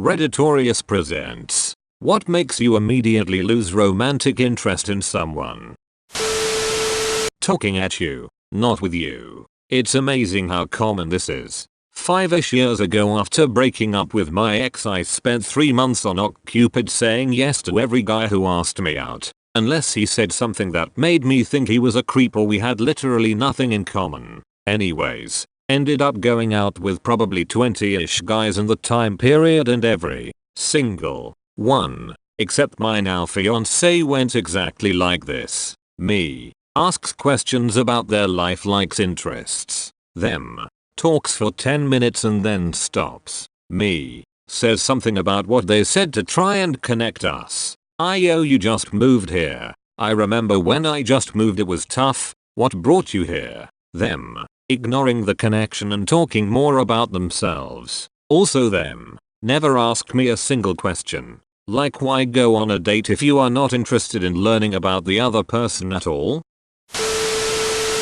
Redditorious presents. What makes you immediately lose romantic interest in someone? Talking at you, not with you. It's amazing how common this is. 5-ish years ago, after breaking up with my ex, I spent 3 months on OkCupid saying yes to every guy who asked me out, unless he said something that made me think he was a creep or we had literally nothing in common. Anyways, ended up going out with probably 20-ish guys in the time period, and every single one, except my now fiancé, went exactly like this. Me. Asks questions about their life, likes, interests. Them. Talks for 10 minutes and then stops. Me. Says something about what they said to try and connect us. You just moved here. I remember when I just moved, it was tough. What brought you here? Them. Ignoring the connection and talking more about themselves. Also them. Never ask me a single question. Like, why go on a date if you are not interested in learning about the other person at all?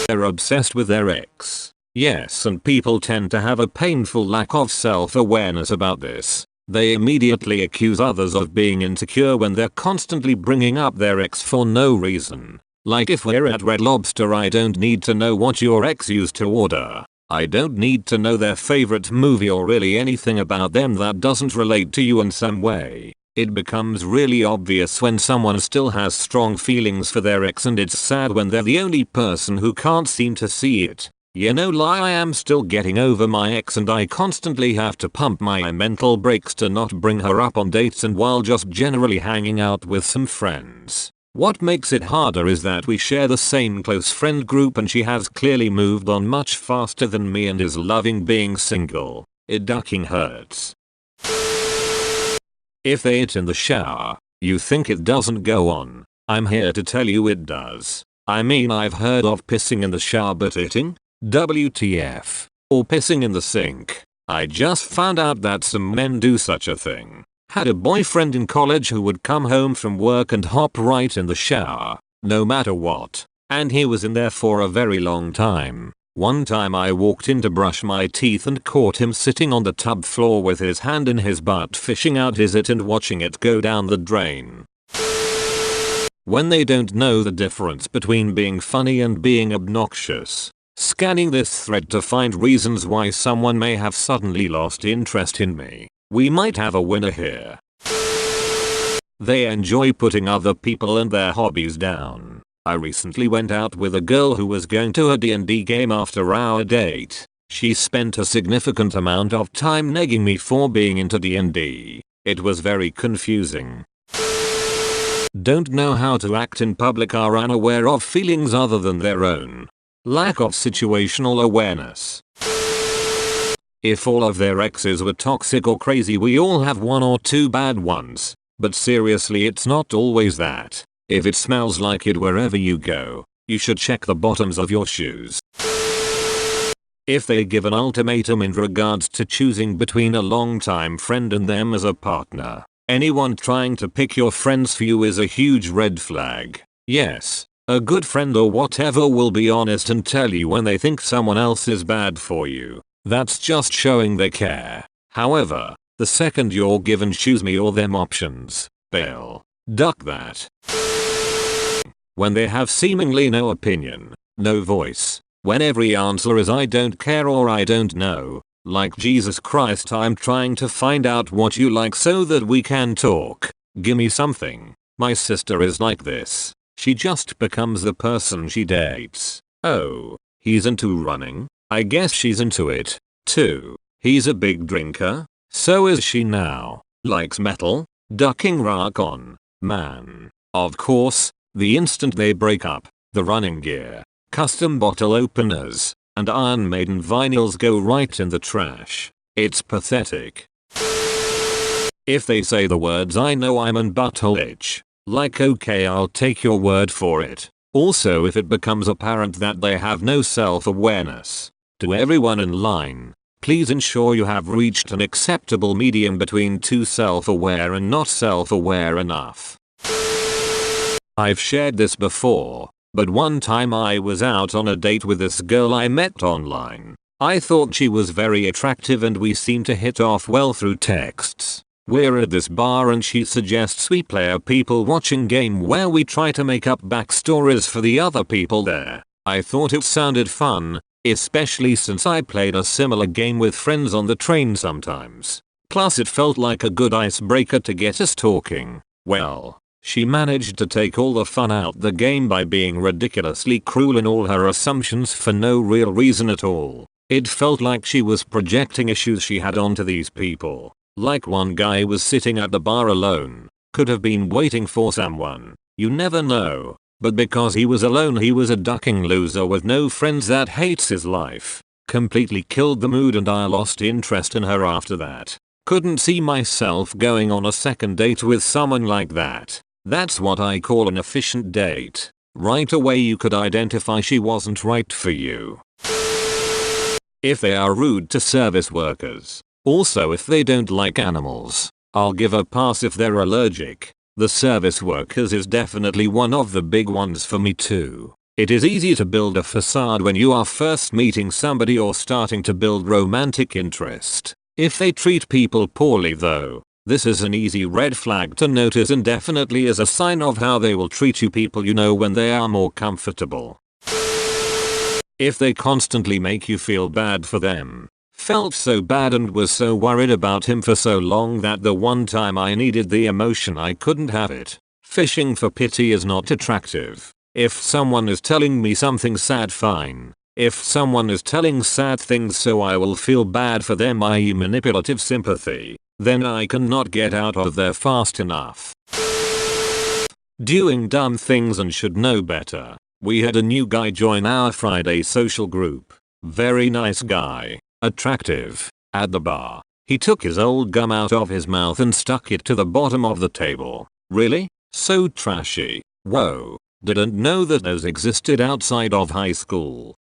They're obsessed with their ex. Yes, and people tend to have a painful lack of self-awareness about this. They immediately accuse others of being insecure when they're constantly bringing up their ex for no reason. Like, if we're at Red Lobster, I don't need to know what your ex used to order. I don't need to know their favorite movie or really anything about them that doesn't relate to you in some way. It becomes really obvious when someone still has strong feelings for their ex, and it's sad when they're the only person who can't seem to see it. You know, I am still getting over my ex, and I constantly have to pump my mental brakes to not bring her up on dates and while just generally hanging out with some friends. What makes it harder is that we share the same close friend group and she has clearly moved on much faster than me and is loving being single. It ducking hurts. If they eat in the shower, you think it doesn't go on. I'm here to tell you it does. I mean, I've heard of pissing in the shower, but eating? WTF. Or pissing in the sink. I just found out that some men do such a thing. Had a boyfriend in college who would come home from work and hop right in the shower, no matter what. And he was in there for a very long time. One time I walked in to brush my teeth and caught him sitting on the tub floor with his hand in his butt, fishing out his it and watching it go down the drain. When they don't know the difference between being funny and being obnoxious. Scanning this thread to find reasons why someone may have suddenly lost interest in me. We might have a winner here. They enjoy putting other people and their hobbies down. I recently went out with a girl who was going to a D&D game after our date. She spent a significant amount of time negging me for being into D&D. It was very confusing. Don't know how to act in public, are unaware of feelings other than their own. Lack of situational awareness. If all of their exes were toxic or crazy, we all have one or two bad ones. But seriously, it's not always that. If it smells like it wherever you go, you should check the bottoms of your shoes. If they give an ultimatum in regards to choosing between a longtime friend and them as a partner, anyone trying to pick your friends for you is a huge red flag. Yes, a good friend or whatever will be honest and tell you when they think someone else is bad for you. That's just showing they care. However, the second you're given choose me or them options, bail. Duck that. When they have seemingly no opinion, no voice, when every answer is I don't care or I don't know, like Jesus Christ, I'm trying to find out what you like so that we can talk. Gimme something. My sister is like this. She just becomes the person she dates. Oh, he's into running? I guess she's into it, too. He's a big drinker? So is she now. Likes metal? Ducking rock on. Man. Of course, the instant they break up, the running gear, custom bottle openers, and Iron Maiden vinyls go right in the trash. It's pathetic. If they say the words I know I'm an butthole itch, like, okay, I'll take your word for it. Also, if it becomes apparent that they have no self-awareness. To everyone in line, please ensure you have reached an acceptable medium between too self-aware and not self-aware enough. I've shared this before, but one time I was out on a date with this girl I met online. I thought she was very attractive and we seemed to hit off well through texts. We're at this bar and she suggests we play a people watching game where we try to make up backstories for the other people there. I thought it sounded fun, especially since I played a similar game with friends on the train sometimes. Plus it felt like a good icebreaker to get us talking. Well, she managed to take all the fun out the game by being ridiculously cruel in all her assumptions for no real reason at all. It felt like she was projecting issues she had onto these people. Like one guy was sitting at the bar alone, could have been waiting for someone, you never know, but because he was alone he was a ducking loser with no friends that hates his life. Completely killed the mood and I lost interest in her after that. Couldn't see myself going on a second date with someone like that. That's what I call an efficient date. Right away you could identify she wasn't right for you. If they are rude to service workers. Also if they don't like animals, I'll give a pass if they're allergic. The service workers is definitely one of the big ones for me too. It is easy to build a facade when you are first meeting somebody or starting to build romantic interest. If they treat people poorly though, this is an easy red flag to notice and definitely is a sign of how they will treat you people you know when they are more comfortable. If they constantly make you feel bad for them. Felt so bad and was so worried about him for so long that the one time I needed the emotion I couldn't have it. Fishing for pity is not attractive. If someone is telling me something sad, fine. If someone is telling sad things so I will feel bad for them, i.e. manipulative sympathy, then I cannot get out of there fast enough. Doing dumb things and should know better. We had a new guy join our Friday social group. Very nice guy. Attractive. At the bar, he took his old gum out of his mouth and stuck it to the bottom of the table. Really? So trashy. Whoa. Didn't know that those existed outside of high school.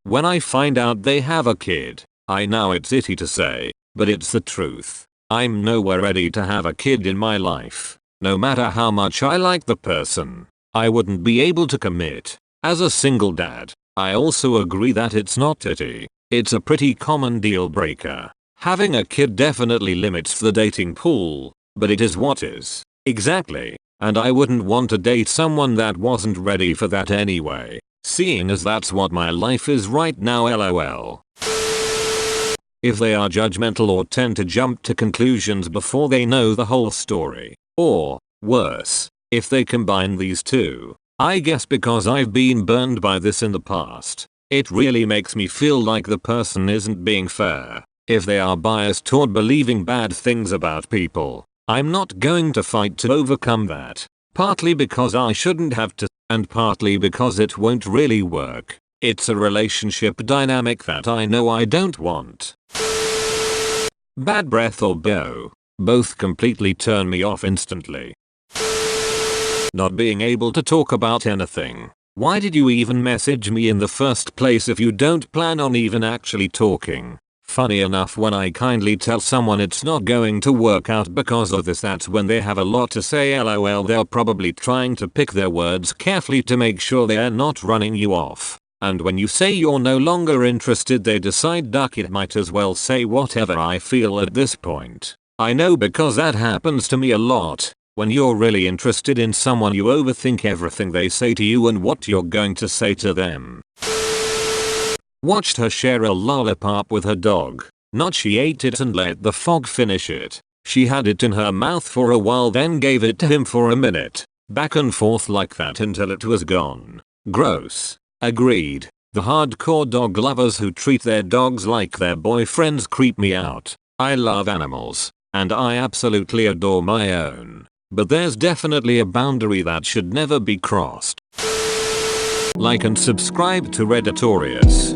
When I find out they have a kid, I know it's itty to say, but it's the truth. I'm nowhere ready to have a kid in my life. No matter how much I like the person, I wouldn't be able to commit. As a single dad, I also agree that it's not itty. It's a pretty common deal breaker. Having a kid definitely limits the dating pool, but it is what is. Exactly. And I wouldn't want to date someone that wasn't ready for that anyway, seeing as that's what my life is right now, lol. If they are judgmental or tend to jump to conclusions before they know the whole story, or, worse, if they combine these two. I guess because I've been burned by this in the past. It really makes me feel like the person isn't being fair. If they are biased toward believing bad things about people, I'm not going to fight to overcome that. Partly because I shouldn't have to, and partly because it won't really work. It's a relationship dynamic that I know I don't want. Bad breath or BO. Both completely turn me off instantly. Not being able to talk about anything. Why did you even message me in the first place if you don't plan on even actually talking? Funny enough, when I kindly tell someone it's not going to work out because of this, that's when they have a lot to say, lol. They're probably trying to pick their words carefully to make sure they're not running you off. And when you say you're no longer interested, they decide, duck it, might as well say whatever I feel at this point. I know because that happens to me a lot. When you're really interested in someone, you overthink everything they say to you and what you're going to say to them. Watched her share a lollipop with her dog. Not she ate it and let the fog finish it. She had it in her mouth for a while, then gave it to him for a minute. Back and forth like that until it was gone. Gross. Agreed. The hardcore dog lovers who treat their dogs like their boyfriends creep me out. I love animals, and I absolutely adore my own. But there's definitely a boundary that should never be crossed. Like and subscribe to Redditorious.